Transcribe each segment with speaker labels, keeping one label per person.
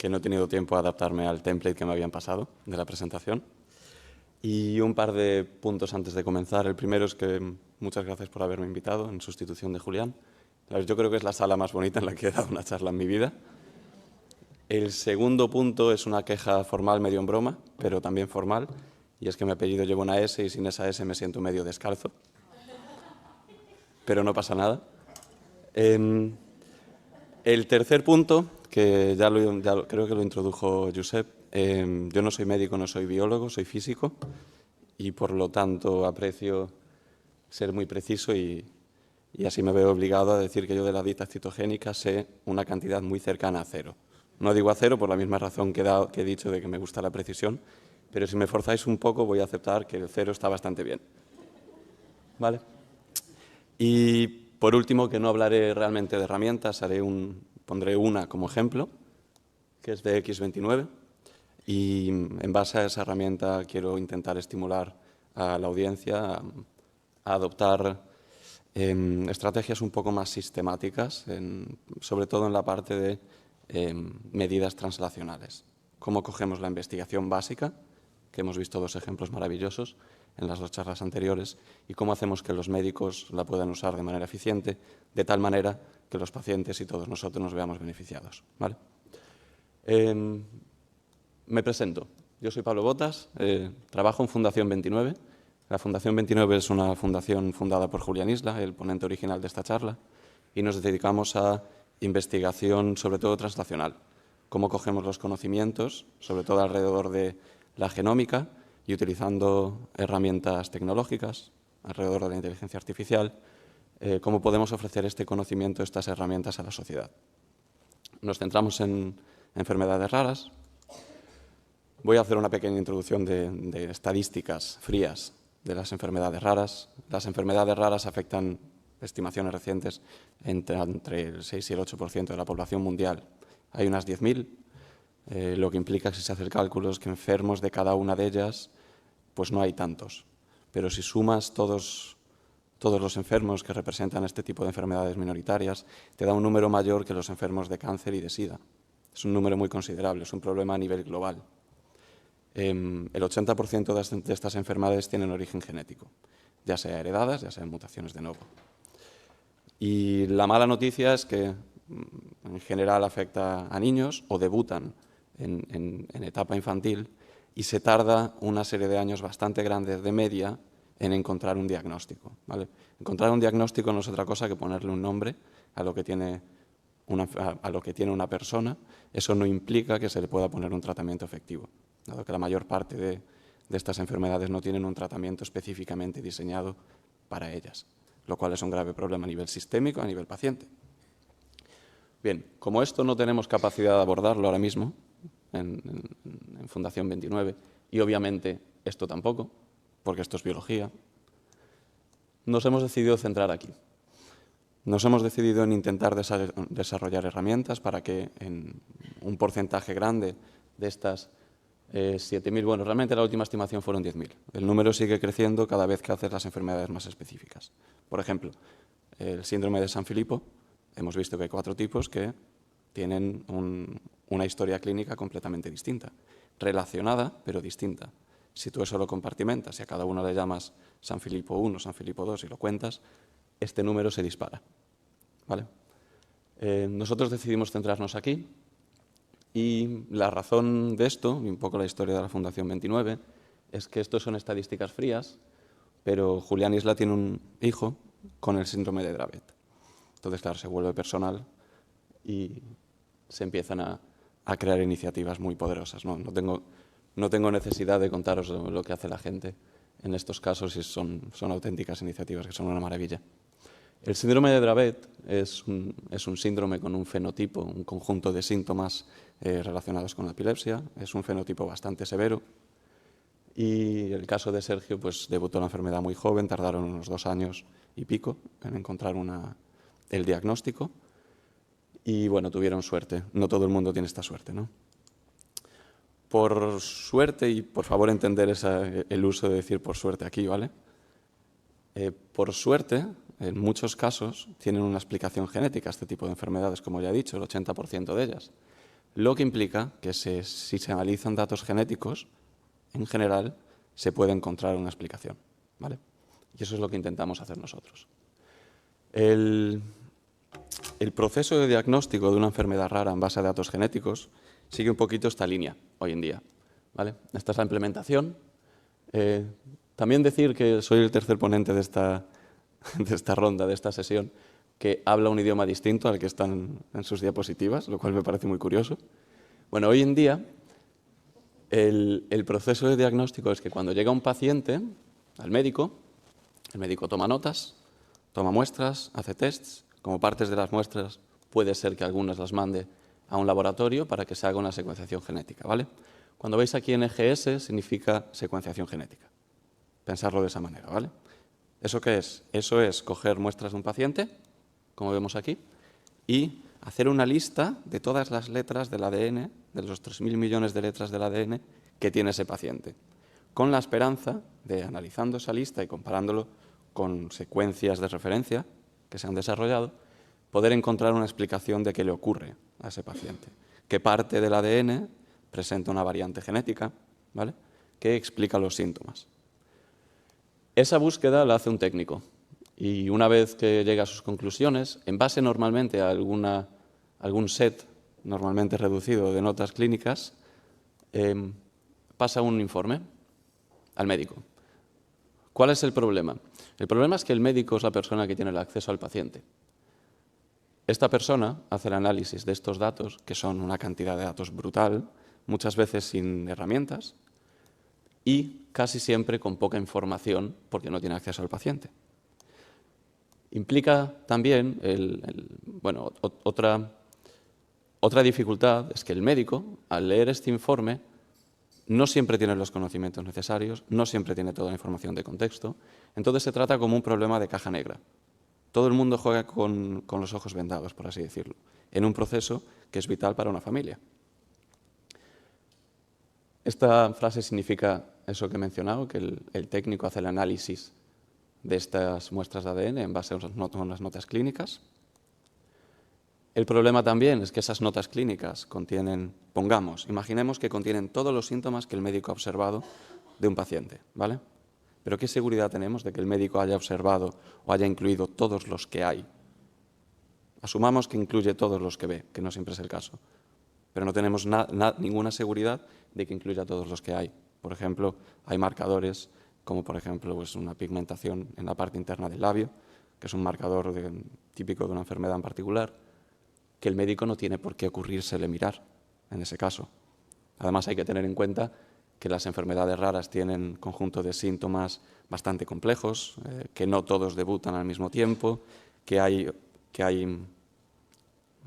Speaker 1: que no he tenido tiempo a adaptarme al template que me habían pasado de la presentación. Y un par de puntos antes de comenzar. El primero es que muchas gracias por haberme invitado en sustitución de Julián. Yo creo que es la sala más bonita en la que he dado una charla en mi vida. El segundo punto es una queja formal medio en broma, pero también formal, y es que mi apellido lleva una S y sin esa S me siento medio descalzo. Pero no pasa nada. El tercer punto, que creo que lo introdujo Josep, yo no soy médico, no soy biólogo, soy físico y por lo tanto aprecio ser muy preciso y así me veo obligado a decir que yo de la dieta cetogénica sé una cantidad muy cercana a cero. No digo a cero por la misma razón que he dicho de que me gusta la precisión, pero si me forzáis un poco voy a aceptar que el cero está bastante bien. ¿Vale? Y por último, que no hablaré realmente de herramientas, pondré una como ejemplo, que es de X29, y en base a esa herramienta quiero intentar estimular a la audiencia a adoptar estrategias un poco más sistemáticas, sobre todo en la parte de medidas translacionales. Cómo cogemos la investigación básica, que hemos visto dos ejemplos maravillosos en las dos charlas anteriores, y cómo hacemos que los médicos la puedan usar de manera eficiente, de tal manera que los pacientes y todos nosotros nos veamos beneficiados. ¿Vale? Me presento. Yo soy Pablo Botas, trabajo en Fundación 29. La Fundación 29 es una fundación fundada por Julián Isla, el ponente original de esta charla, y nos dedicamos a investigación, sobre todo translacional. Cómo cogemos los conocimientos, sobre todo alrededor de la genómica, y utilizando herramientas tecnológicas alrededor de la inteligencia artificial, cómo podemos ofrecer este conocimiento, estas herramientas a la sociedad. Nos centramos en enfermedades raras. Voy a hacer una pequeña introducción de estadísticas frías de las enfermedades raras. Las enfermedades raras afectan, estimaciones recientes, entre el 6 y el 8% de la población mundial. Hay unas 10.000, lo que implica que si se hace el cálculo es que enfermos de cada una de ellas, pues no hay tantos. Pero si sumas todos los enfermos que representan este tipo de enfermedades minoritarias, te da un número mayor que los enfermos de cáncer y de SIDA. Es un número muy considerable, es un problema a nivel global. El 80% de estas enfermedades tienen origen genético, ya sea heredadas, ya sean mutaciones de nuevo. Y la mala noticia es que en general afecta a niños o debutan en etapa infantil y se tarda una serie de años bastante grandes de media en encontrar un diagnóstico. ¿Vale? Encontrar un diagnóstico no es otra cosa que ponerle un nombre a lo que tiene una persona. Eso no implica que se le pueda poner un tratamiento efectivo, dado que la mayor parte de estas enfermedades no tienen un tratamiento específicamente diseñado para ellas, lo cual es un grave problema a nivel sistémico, a nivel paciente. Bien, como esto no tenemos capacidad de abordarlo ahora mismo en Fundación 29, y obviamente esto tampoco, porque esto es biología, nos hemos decidido centrar aquí. Nos hemos decidido en intentar desarrollar herramientas para que en un porcentaje grande de estas 7.000, bueno, realmente la última estimación fueron 10.000. El número sigue creciendo cada vez que haces las enfermedades más específicas. Por ejemplo, el síndrome de Sanfilippo, hemos visto que hay 4 tipos que tienen una historia clínica completamente distinta, relacionada pero distinta. Si tú eso lo compartimentas y a cada uno le llamas Sanfilippo 1, Sanfilippo 2 y lo cuentas, este número se dispara. ¿Vale? Nosotros decidimos centrarnos aquí y la razón de esto, y un poco la historia de la Fundación 29, es que esto son estadísticas frías, pero Julián Isla tiene un hijo con el síndrome de Dravet. Entonces, claro, se vuelve personal y se empiezan a crear iniciativas muy poderosas. No tengo necesidad de contaros lo que hace la gente en estos casos y son auténticas iniciativas que son una maravilla. El síndrome de Dravet es un síndrome con un fenotipo, un conjunto de síntomas relacionados con la epilepsia. Es un fenotipo bastante severo. Y el caso de Sergio, pues debutó la enfermedad muy joven, tardaron unos 2 años y pico en encontrar el diagnóstico. Y bueno, tuvieron suerte. No todo el mundo tiene esta suerte, ¿no? Por suerte, y por favor entender el uso de decir por suerte aquí, ¿vale? Por suerte, en muchos casos tienen una explicación genética este tipo de enfermedades, como ya he dicho, el 80% de ellas. lo que implica que si se analizan datos genéticos, en general, se puede encontrar una explicación, ¿vale? Y eso es lo que intentamos hacer nosotros. El proceso de diagnóstico de una enfermedad rara en base a datos genéticos sigue un poquito esta línea hoy en día, ¿vale? Esta es la implementación. También decir que soy el tercer ponente de esta ronda, de esta sesión, que habla un idioma distinto al que están en sus diapositivas, lo cual me parece muy curioso. Bueno, hoy en día el proceso de diagnóstico es que cuando llega un paciente al médico, el médico toma notas, toma muestras, hace tests. Como partes de las muestras puede ser que algunas las mande a un laboratorio para que se haga una secuenciación genética, ¿vale? Cuando veis aquí en EGS significa secuenciación genética. Pensarlo de esa manera, ¿vale? ¿Eso qué es? Eso es coger muestras de un paciente, como vemos aquí, y hacer una lista de todas las letras del ADN, de los 3.000 millones de letras del ADN que tiene ese paciente, con la esperanza de, analizando esa lista y comparándolo con secuencias de referencia que se han desarrollado, poder encontrar una explicación de qué le ocurre a ese paciente, qué parte del ADN presenta una variante genética, ¿vale?, que explica los síntomas. Esa búsqueda la hace un técnico y una vez que llega a sus conclusiones, en base normalmente a algún set normalmente reducido de notas clínicas, pasa un informe al médico. ¿Cuál es el problema? El problema es que el médico es la persona que tiene el acceso al paciente. Esta persona hace el análisis de estos datos, que son una cantidad de datos brutal, muchas veces sin herramientas, y casi siempre con poca información porque no tiene acceso al paciente. Implica también, otra dificultad es que el médico, al leer este informe, no siempre tiene los conocimientos necesarios, no siempre tiene toda la información de contexto, entonces se trata como un problema de caja negra. Todo el mundo juega con los ojos vendados, por así decirlo, en un proceso que es vital para una familia. Esta frase significa eso que he mencionado, que el técnico hace el análisis de estas muestras de ADN en base a unas notas clínicas. El problema también es que esas notas clínicas contienen, imaginemos que contienen todos los síntomas que el médico ha observado de un paciente, ¿vale? Pero ¿qué seguridad tenemos de que el médico haya observado o haya incluido todos los que hay? Asumamos que incluye todos los que ve, que no siempre es el caso, pero no tenemos ninguna seguridad de que incluya todos los que hay. Por ejemplo, hay marcadores como por ejemplo una pigmentación en la parte interna del labio, que es un marcador típico de una enfermedad en particular, que el médico no tiene por qué ocurrírsele mirar en ese caso. Además hay que tener en cuenta que las enfermedades raras tienen conjunto de síntomas bastante complejos, que no todos debutan al mismo tiempo, que hay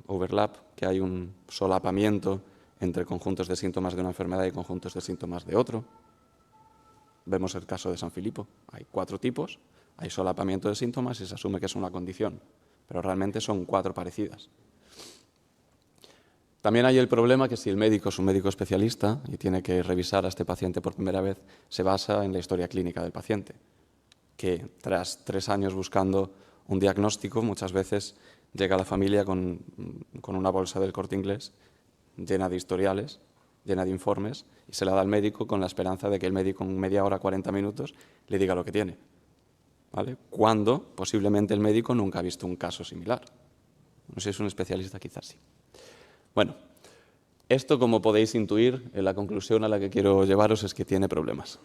Speaker 1: overlap, que hay un solapamiento entre conjuntos de síntomas de una enfermedad y conjuntos de síntomas de otro. Vemos el caso de San Filipo. Hay 4 tipos, hay solapamiento de síntomas y se asume que es una condición, pero realmente son 4 parecidas. También hay el problema que si el médico es un médico especialista y tiene que revisar a este paciente por primera vez, se basa en la historia clínica del paciente, que tras 3 años buscando un diagnóstico, muchas veces llega a la familia con una bolsa del Corte Inglés llena de historiales, llena de informes, y se la da al médico con la esperanza de que el médico en media hora, 40 minutos, le diga lo que tiene, ¿vale? Cuando posiblemente el médico nunca ha visto un caso similar. No sé si es un especialista, quizás sí. Bueno, esto, como podéis intuir, la conclusión a la que quiero llevaros es que tiene problemas.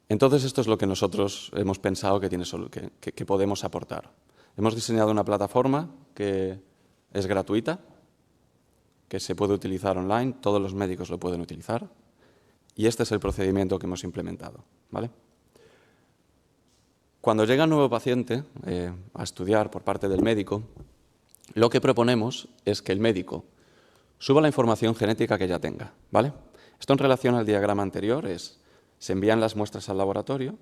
Speaker 1: Entonces, esto es lo que nosotros hemos pensado que podemos aportar. Hemos diseñado una plataforma que es gratuita, que se puede utilizar online, todos los médicos lo pueden utilizar, y este es el procedimiento que hemos implementado, ¿vale? Cuando llega un nuevo paciente a estudiar por parte del médico, lo que proponemos es que el médico suba la información genética que ya tenga, ¿vale? Esto en relación al diagrama anterior se envían las muestras al laboratorio,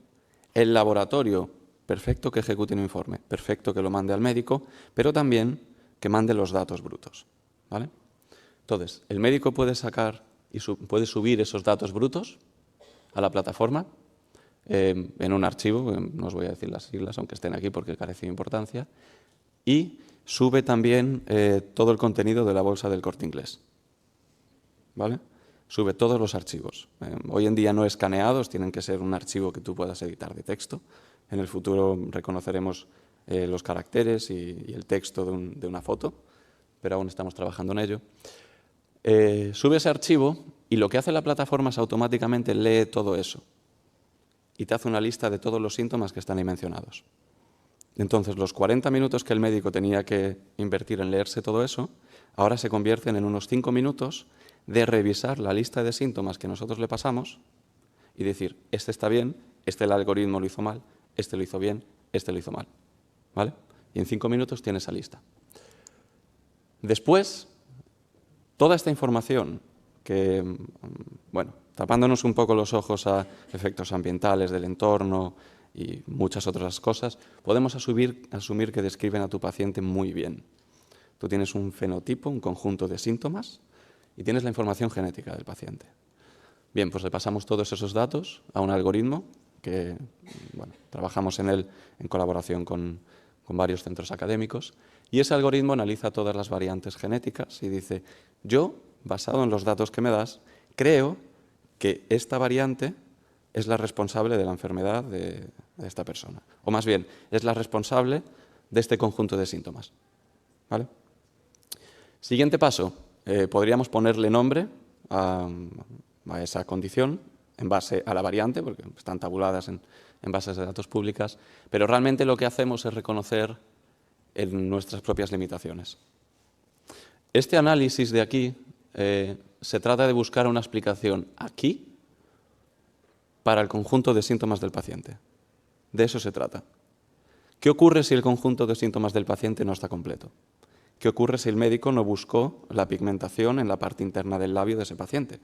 Speaker 1: el laboratorio, perfecto que ejecute un informe, perfecto que lo mande al médico, pero también que mande los datos brutos, ¿vale? Entonces, el médico puede sacar y puede subir esos datos brutos a la plataforma en un archivo, no os voy a decir las siglas, aunque estén aquí porque carece de importancia, y sube también todo el contenido de la bolsa del Corte Inglés. ¿Vale? Sube todos los archivos. Hoy en día no escaneados, tienen que ser un archivo que tú puedas editar de texto. En el futuro reconoceremos los caracteres y el texto de una foto, pero aún estamos trabajando en ello. Sube ese archivo y lo que hace la plataforma es automáticamente lee todo eso y te hace una lista de todos los síntomas que están ahí mencionados. Entonces, los 40 minutos que el médico tenía que invertir en leerse todo eso, ahora se convierten en unos 5 minutos de revisar la lista de síntomas que nosotros le pasamos y decir, este está bien, este el algoritmo lo hizo mal, este lo hizo bien, este lo hizo mal. ¿Vale? Y en 5 minutos tiene esa lista. Después, toda esta información que, bueno, tapándonos un poco los ojos a efectos ambientales del entorno y muchas otras cosas, podemos asumir que describen a tu paciente muy bien. Tú tienes un fenotipo, un conjunto de síntomas, y tienes la información genética del paciente. Bien, pues le pasamos todos esos datos a un algoritmo que, bueno, trabajamos en él en colaboración con varios centros académicos, y ese algoritmo analiza todas las variantes genéticas y dice, yo, basado en los datos que me das, creo que esta variante es la responsable de la enfermedad de esta persona. O más bien, es la responsable de este conjunto de síntomas. ¿Vale? Siguiente paso. Podríamos ponerle nombre a esa condición en base a la variante, porque están tabuladas en bases de datos públicas, pero realmente lo que hacemos es reconocer en nuestras propias limitaciones. Este análisis de aquí se trata de buscar una explicación aquí para el conjunto de síntomas del paciente. De eso se trata. ¿Qué ocurre si el conjunto de síntomas del paciente no está completo? ¿Qué ocurre si el médico no buscó la pigmentación en la parte interna del labio de ese paciente?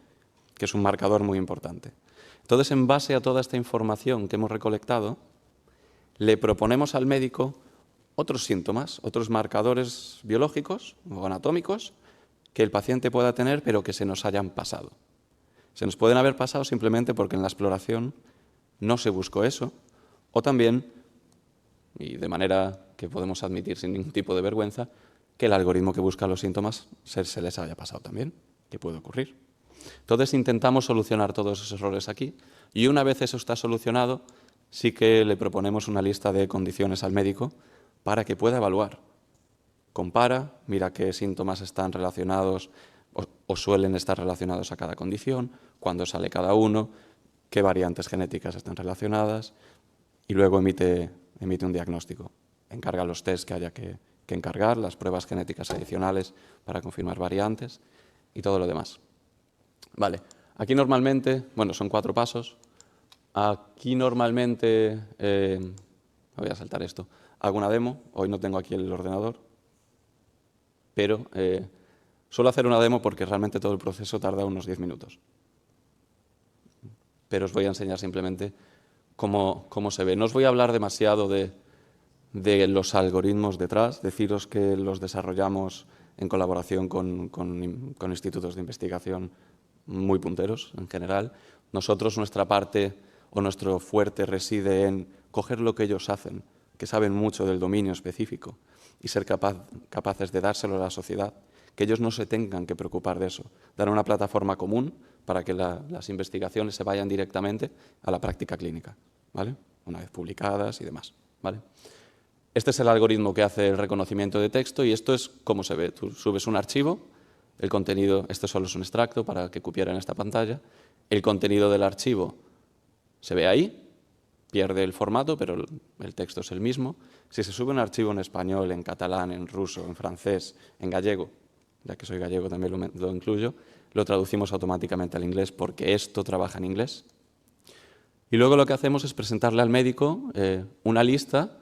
Speaker 1: Que es un marcador muy importante. Entonces, en base a toda esta información que hemos recolectado, le proponemos al médico otros síntomas, otros marcadores biológicos o anatómicos que el paciente pueda tener, pero que se nos hayan pasado. Se nos pueden haber pasado simplemente porque en la exploración no se buscó eso, o también, y de manera que podemos admitir sin ningún tipo de vergüenza, que el algoritmo que busca los síntomas se les haya pasado también, que puede ocurrir. Entonces intentamos solucionar todos esos errores aquí, y una vez eso está solucionado, sí que le proponemos una lista de condiciones al médico para que pueda evaluar. Compara, mira qué síntomas están relacionados o suelen estar relacionados a cada condición, cuándo sale cada uno, qué variantes genéticas están relacionadas, y luego emite un diagnóstico. Encarga los test que haya que encargar, las pruebas genéticas adicionales para confirmar variantes y todo lo demás. Vale, aquí normalmente, bueno, son 4 pasos. Aquí normalmente, me voy a saltar esto, hago una demo. Hoy no tengo aquí el ordenador, pero suelo hacer una demo porque realmente todo el proceso tarda unos 10 minutos. Pero os voy a enseñar simplemente cómo se ve. No os voy a hablar demasiado de los algoritmos detrás, deciros que los desarrollamos en colaboración con institutos de investigación muy punteros en general. Nosotros, nuestra parte o nuestro fuerte reside en coger lo que ellos hacen, que saben mucho del dominio específico, y ser capaces de dárselo a la sociedad, que ellos no se tengan que preocupar de eso, dar una plataforma común para que las investigaciones se vayan directamente a la práctica clínica, ¿vale? Una vez publicadas y demás, ¿vale? Este es el algoritmo que hace el reconocimiento de texto y esto es cómo se ve. Tú subes un archivo, el contenido, este solo es un extracto para que cupiera en esta pantalla, el contenido del archivo se ve ahí, pierde el formato, pero el texto es el mismo. Si se sube un archivo en español, en catalán, en ruso, en francés, en gallego, ya que soy gallego también lo incluyo, lo traducimos automáticamente al inglés porque esto trabaja en inglés. Y luego lo que hacemos es presentarle al médico una lista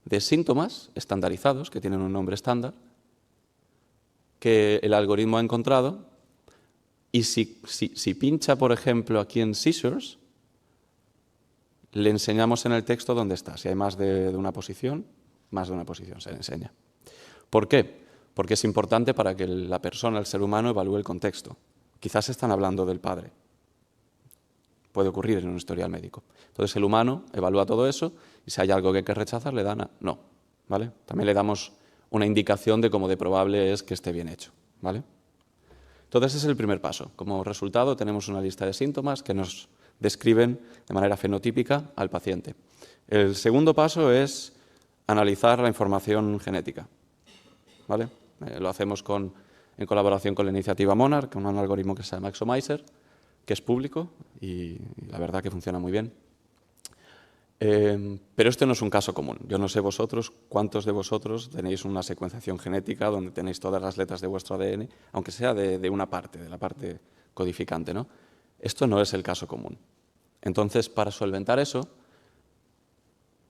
Speaker 1: de síntomas estandarizados, que tienen un nombre estándar, que el algoritmo ha encontrado, y si pincha, por ejemplo, aquí en Seizures, le enseñamos en el texto dónde está. Si hay más de una posición se le enseña. ¿Por qué? Porque es importante para que la persona, el ser humano, evalúe el contexto. Quizás están hablando del padre. Puede ocurrir en un historial médico. Entonces el humano evalúa todo eso y si hay algo que hay que rechazar, le dan no. ¿Vale? También le damos una indicación de cómo de probable es que esté bien hecho, ¿vale? Entonces, ese es el primer paso. Como resultado, tenemos una lista de síntomas que nos describen de manera fenotípica al paciente. El segundo paso es analizar la información genética, ¿vale? Lo hacemos en colaboración con la iniciativa Monarch, con un algoritmo que se llama Exomizer, que es público y la verdad que funciona muy bien. Pero este no es un caso común. Yo no sé vosotros cuántos de vosotros tenéis una secuenciación genética donde tenéis todas las letras de vuestro ADN, aunque sea de una parte, de la parte codificante, ¿no? Esto no es el caso común. Entonces, para solventar eso,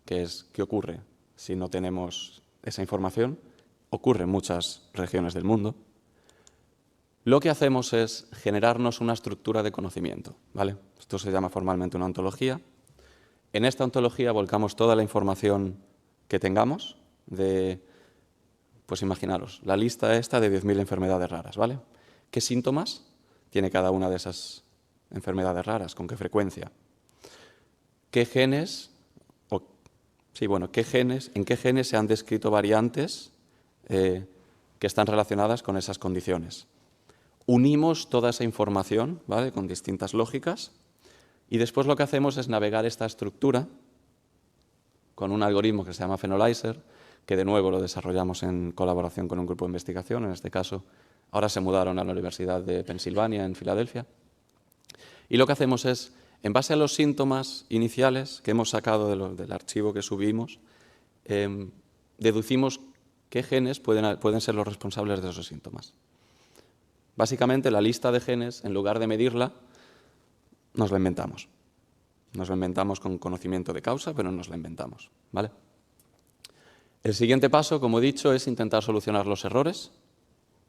Speaker 1: ¿qué ocurre si no tenemos esa información? Ocurre en muchas regiones del mundo. Lo que hacemos es generarnos una estructura de conocimiento, ¿vale? Esto se llama formalmente una ontología. En esta ontología volcamos toda la información que tengamos pues imaginaros, la lista esta de 10.000 enfermedades raras, ¿vale? ¿Qué síntomas tiene cada una de esas enfermedades raras? ¿Con qué frecuencia? ¿Qué genes, en qué genes se han descrito variantes que están relacionadas con esas condiciones? Unimos toda esa información, ¿vale?, con distintas lógicas. Y después lo que hacemos es navegar esta estructura con un algoritmo que se llama Phenoloyzer, que de nuevo lo desarrollamos en colaboración con un grupo de investigación. En este caso, ahora se mudaron a la Universidad de Pensilvania, en Filadelfia. Y lo que hacemos es, en base a los síntomas iniciales que hemos sacado del archivo que subimos, deducimos qué genes pueden ser los responsables de esos síntomas. Básicamente, la lista de genes, en lugar de medirla, nos la inventamos. Nos la inventamos con conocimiento de causa, pero nos la inventamos, ¿vale? El siguiente paso, como he dicho, es intentar solucionar los errores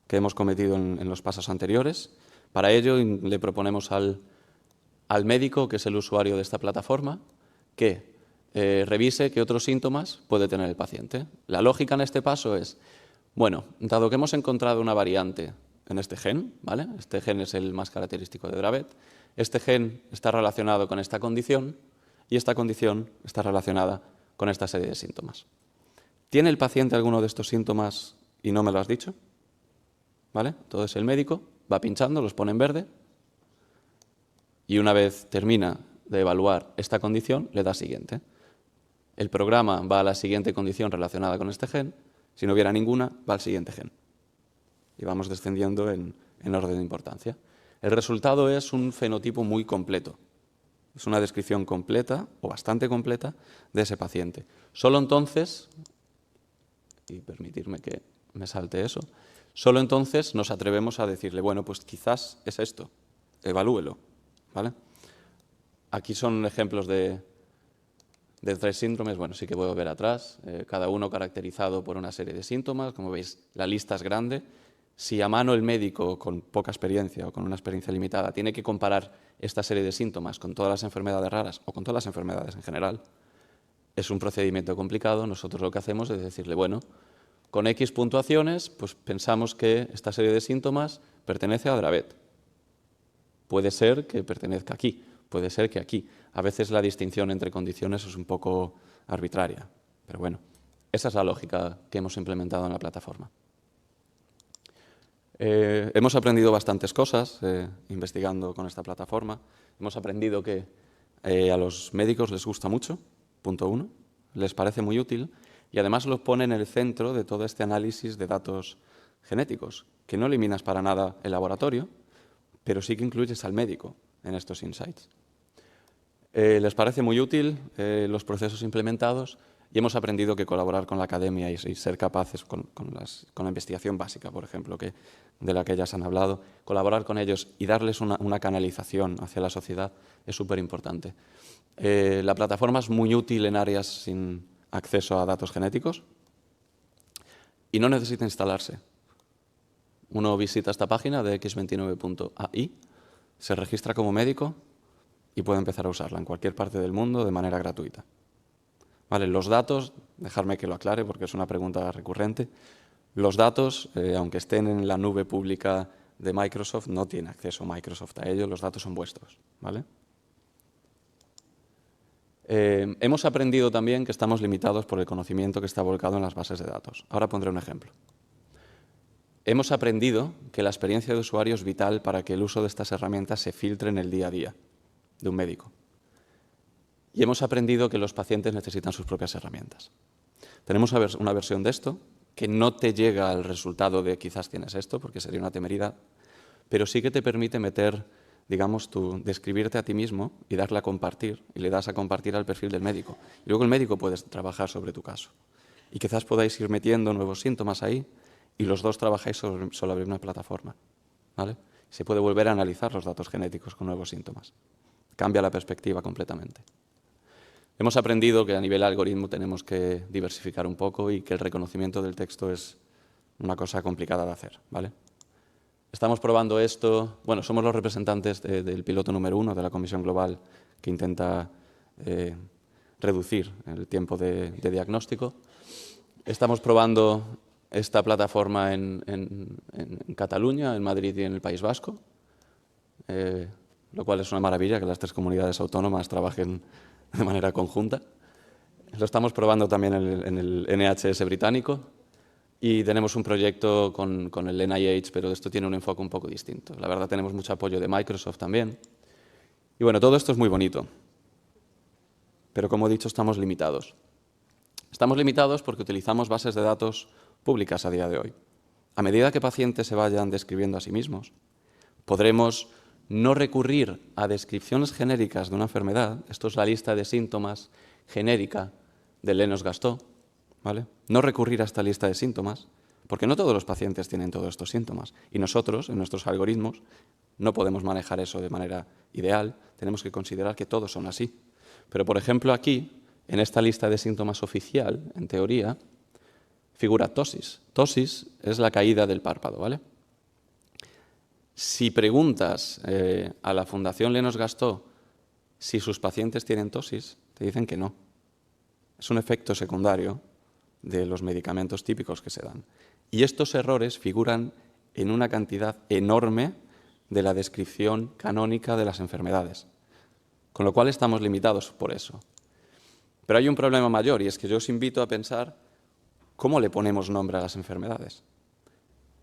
Speaker 1: que hemos cometido en los pasos anteriores. Para ello, le proponemos al médico, que es el usuario de esta plataforma, que revise qué otros síntomas puede tener el paciente. La lógica en este paso es, bueno, dado que hemos encontrado una variante en este gen, ¿vale? Este gen es el más característico de Dravet. Este gen está relacionado con esta condición y esta condición está relacionada con esta serie de síntomas. ¿Tiene el paciente alguno de estos síntomas y no me lo has dicho? ¿Vale? Entonces el médico va pinchando, los pone en verde y una vez termina de evaluar esta condición, le da siguiente. El programa va a la siguiente condición relacionada con este gen. Si no hubiera ninguna, va al siguiente gen. Y vamos descendiendo en orden de importancia. El resultado es un fenotipo muy completo. Es una descripción completa, o bastante completa, de ese paciente. Solo entonces, y permitirme que me salte eso, solo entonces nos atrevemos a decirle, bueno, pues quizás es esto, evalúelo, ¿vale? Aquí son ejemplos de 3 síndromes, bueno, sí que puedo ver atrás, cada uno caracterizado por una serie de síntomas. Como veis, la lista es grande. Si a mano el médico, con poca experiencia o con una experiencia limitada, tiene que comparar esta serie de síntomas con todas las enfermedades raras o con todas las enfermedades en general, es un procedimiento complicado. Nosotros lo que hacemos es decirle, bueno, con X puntuaciones, pues pensamos que esta serie de síntomas pertenece a Dravet. Puede ser que pertenezca aquí, puede ser que aquí. A veces la distinción entre condiciones es un poco arbitraria, pero bueno, esa es la lógica que hemos implementado en la plataforma. Hemos aprendido bastantes cosas investigando con esta plataforma. Hemos aprendido que a los médicos les gusta mucho, punto 1, les parece muy útil y además lo pone en el centro de todo este análisis de datos genéticos, que no eliminas para nada el laboratorio, pero sí que incluyes al médico en estos insights. Les parece muy útil los procesos implementados y hemos aprendido que colaborar con la academia y ser capaces con la investigación básica, por ejemplo, de la que ya se han hablado, colaborar con ellos y darles una canalización hacia la sociedad es súper importante. La plataforma es muy útil en áreas sin acceso a datos genéticos y no necesita instalarse. Uno visita esta página de x29.ai, se registra como médico y puede empezar a usarla en cualquier parte del mundo de manera gratuita. Vale, los datos, dejadme que lo aclare porque es una pregunta recurrente, los datos, aunque estén en la nube pública de Microsoft, no tiene acceso Microsoft a ellos, los datos son vuestros, ¿vale? Hemos aprendido también que estamos limitados por el conocimiento que está volcado en las bases de datos. Ahora pondré un ejemplo. Hemos aprendido que la experiencia de usuario es vital para que el uso de estas herramientas se filtre en el día a día de un médico. Y hemos aprendido que los pacientes necesitan sus propias herramientas. Tenemos una versión de esto que no te llega al resultado de quizás tienes esto, porque sería una temeridad, pero sí que te permite meter, digamos, describirte a ti mismo y darle a compartir, y le das a compartir al perfil del médico. Y luego el médico puede trabajar sobre tu caso. Y quizás podáis ir metiendo nuevos síntomas ahí y los dos trabajáis sobre una plataforma, ¿vale? Se puede volver a analizar los datos genéticos con nuevos síntomas. Cambia la perspectiva completamente. Hemos aprendido que a nivel algoritmo tenemos que diversificar un poco y que el reconocimiento del texto es una cosa complicada de hacer, ¿vale? Estamos probando esto, bueno, somos los representantes del piloto número 1 de la Comisión Global que intenta reducir el tiempo de diagnóstico. Estamos probando esta plataforma en Cataluña, en Madrid y en el País Vasco, lo cual es una maravilla que las 3 comunidades autónomas trabajen de manera conjunta. Lo estamos probando también en el NHS británico y tenemos un proyecto con el NIH, pero esto tiene un enfoque un poco distinto. La verdad, tenemos mucho apoyo de Microsoft también. Y bueno, todo esto es muy bonito, pero como he dicho, estamos limitados. Estamos limitados porque utilizamos bases de datos públicas a día de hoy. A medida que pacientes se vayan describiendo a sí mismos, podremos no recurrir a descripciones genéricas de una enfermedad. Esto es la lista de síntomas genérica de Lennox-Gastaut, ¿vale? No recurrir a esta lista de síntomas, porque no todos los pacientes tienen todos estos síntomas. Y nosotros, en nuestros algoritmos, no podemos manejar eso de manera ideal. Tenemos que considerar que todos son así. Pero, por ejemplo, aquí, en esta lista de síntomas oficial, en teoría, figura ptosis. Ptosis es la caída del párpado, ¿vale? Si preguntas a la Fundación Lennox-Gastaut si sus pacientes tienen ptosis, te dicen que no. Es un efecto secundario de los medicamentos típicos que se dan. Y estos errores figuran en una cantidad enorme de la descripción canónica de las enfermedades, con lo cual estamos limitados por eso. Pero hay un problema mayor, y es que yo os invito a pensar cómo le ponemos nombre a las enfermedades,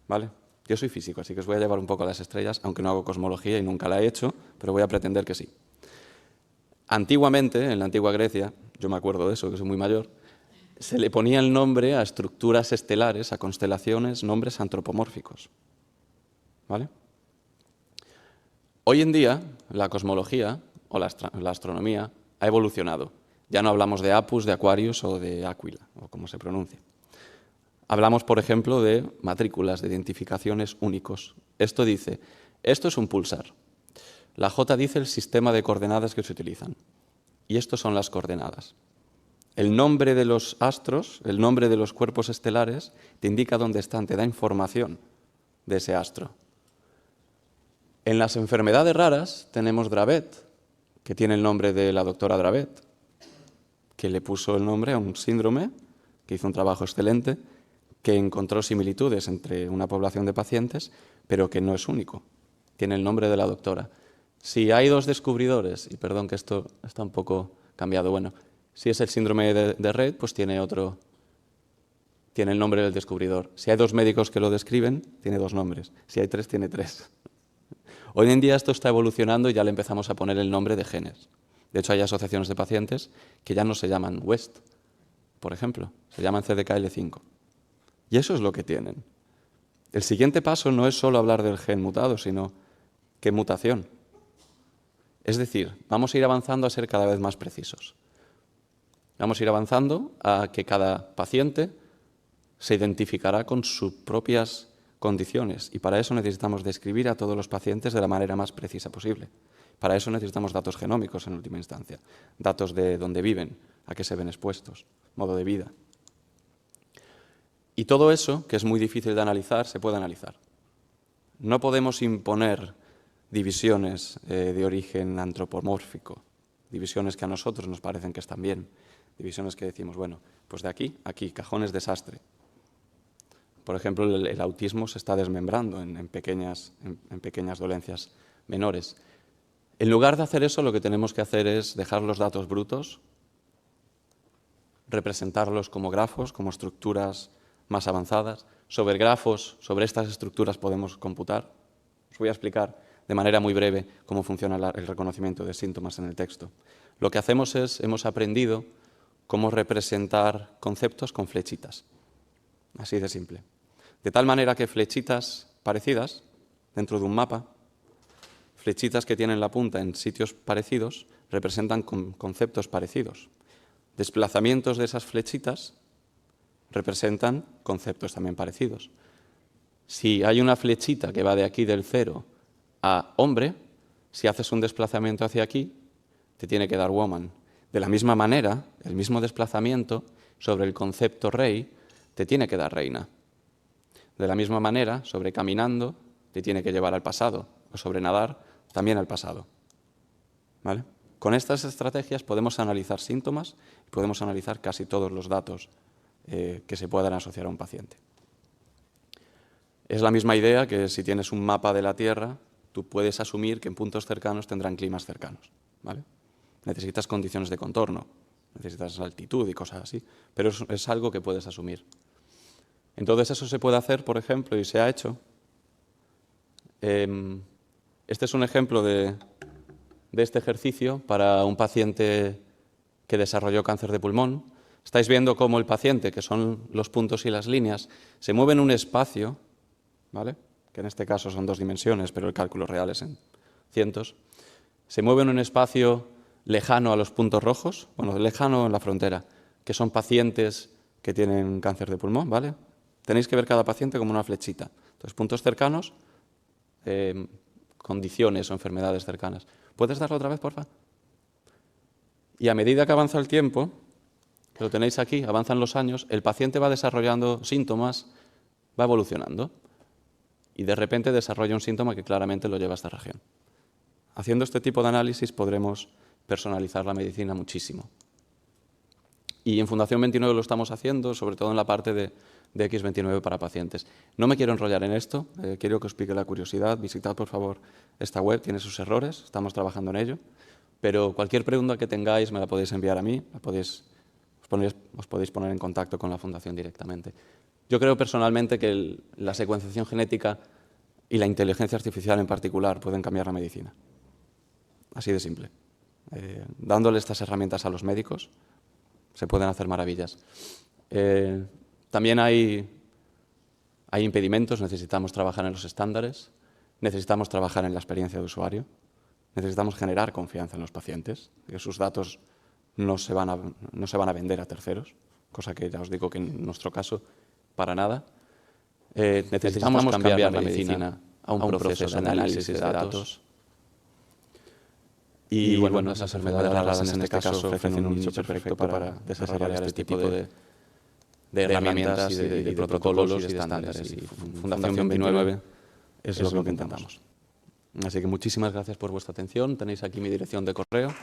Speaker 1: ¿vale? Yo soy físico, así que os voy a llevar un poco a las estrellas, aunque no hago cosmología y nunca la he hecho, pero voy a pretender que sí. Antiguamente, en la antigua Grecia, yo me acuerdo de eso, que soy muy mayor, se le ponía el nombre a estructuras estelares, a constelaciones, nombres antropomórficos, ¿vale? Hoy en día, la cosmología o la astronomía ha evolucionado. Ya no hablamos de Apus, de Aquarius o de Aquila, o como se pronuncia. Hablamos, por ejemplo, de matrículas, de identificaciones únicos. Esto dice, esto es un pulsar. La J dice el sistema de coordenadas que se utilizan. Y estos son las coordenadas. El nombre de los astros, el nombre de los cuerpos estelares, te indica dónde están, te da información de ese astro. En las enfermedades raras tenemos Dravet, que tiene el nombre de la doctora Dravet, que le puso el nombre a un síndrome, que hizo un trabajo excelente, que encontró similitudes entre una población de pacientes, pero que no es único. Tiene el nombre de la doctora. Si hay 2 descubridores, y perdón que esto está un poco cambiado, bueno, si es el síndrome de Rett, pues tiene el nombre del descubridor. Si hay 2 médicos que lo describen, tiene 2 nombres. Si hay 3, tiene 3. Hoy en día esto está evolucionando y ya le empezamos a poner el nombre de genes. De hecho, hay asociaciones de pacientes que ya no se llaman West, por ejemplo, se llaman CDKL5. Y eso es lo que tienen. El siguiente paso no es solo hablar del gen mutado, sino qué mutación. Es decir, vamos a ir avanzando a ser cada vez más precisos. Vamos a ir avanzando a que cada paciente se identificará con sus propias condiciones y para eso necesitamos describir a todos los pacientes de la manera más precisa posible. Para eso necesitamos datos genómicos en última instancia, datos de dónde viven, a qué se ven expuestos, modo de vida. Y todo eso, que es muy difícil de analizar, se puede analizar. No podemos imponer divisiones de origen antropomórfico, divisiones que a nosotros nos parecen que están bien, divisiones que decimos, bueno, pues de aquí a aquí, cajón es desastre. Por ejemplo, el autismo se está desmembrando en pequeñas dolencias menores. En lugar de hacer eso, lo que tenemos que hacer es dejar los datos brutos representarlos como grafos, como estructuras más avanzadas. Sobre grafos, sobre estas estructuras podemos computar. Os voy a explicar de manera muy breve cómo funciona el reconocimiento de síntomas en el texto. Lo que hacemos es, hemos aprendido cómo representar conceptos con flechitas. Así de simple. De tal manera que flechitas parecidas dentro de un mapa, flechitas que tienen la punta en sitios parecidos, representan conceptos parecidos. Desplazamientos de esas flechitas representan conceptos también parecidos. Si hay una flechita que va de aquí del 0 a hombre, si haces un desplazamiento hacia aquí, te tiene que dar woman. De la misma manera, el mismo desplazamiento sobre el concepto rey te tiene que dar reina. De la misma manera, sobre caminando, te tiene que llevar al pasado, o sobre nadar, también al pasado. ¿Vale? Con estas estrategias podemos analizar síntomas y podemos analizar casi todos los datos que se puedan asociar a un paciente. Es la misma idea que si tienes un mapa de la Tierra, tú puedes asumir que en puntos cercanos tendrán climas cercanos. ¿Vale? Necesitas condiciones de contorno, necesitas altitud y cosas así, pero es algo que puedes asumir. Entonces eso se puede hacer, por ejemplo, y se ha hecho. Este es un ejemplo de este ejercicio para un paciente que desarrolló cáncer de pulmón. Estáis viendo cómo el paciente, que son los puntos y las líneas, se mueve en un espacio, ¿vale? Que en este caso son 2 dimensiones, pero el cálculo real es en cientos. Se mueve en un espacio lejano a los puntos rojos, bueno, lejano en la frontera, que son pacientes que tienen cáncer de pulmón, ¿vale? Tenéis que ver cada paciente como una flechita. Entonces, puntos cercanos, condiciones o enfermedades cercanas. ¿Puedes darlo otra vez, porfa? Y a medida que avanza el tiempo, que lo tenéis aquí, avanzan los años, el paciente va desarrollando síntomas, va evolucionando, y de repente desarrolla un síntoma que claramente lo lleva a esta región. Haciendo este tipo de análisis podremos personalizar la medicina muchísimo. Y en Fundación 29 lo estamos haciendo, sobre todo en la parte de X29 para pacientes. No me quiero enrollar en esto, quiero que os pique la curiosidad. Visitad, por favor, esta web, tiene sus errores, estamos trabajando en ello. Pero cualquier pregunta que tengáis me la podéis enviar a mí, os podéis poner en contacto con la Fundación directamente. Yo creo personalmente que la secuenciación genética y la inteligencia artificial en particular pueden cambiar la medicina. Así de simple. Dándole estas herramientas a los médicos, se pueden hacer maravillas. También hay impedimentos, necesitamos trabajar en los estándares, necesitamos trabajar en la experiencia de usuario, necesitamos generar confianza en los pacientes, que sus datos no se van a vender a terceros, cosa que ya os digo que en nuestro caso, para nada. Necesitamos cambiar la medicina a un proceso de análisis de datos. Y bueno, esas enfermedades raras en este caso ofrecen un nicho perfecto para desarrollar este tipo de herramientas y de protocolos y de estándares. Y Fundación 29 es lo que intentamos. Así que muchísimas gracias por vuestra atención. Tenéis aquí mi dirección de correo.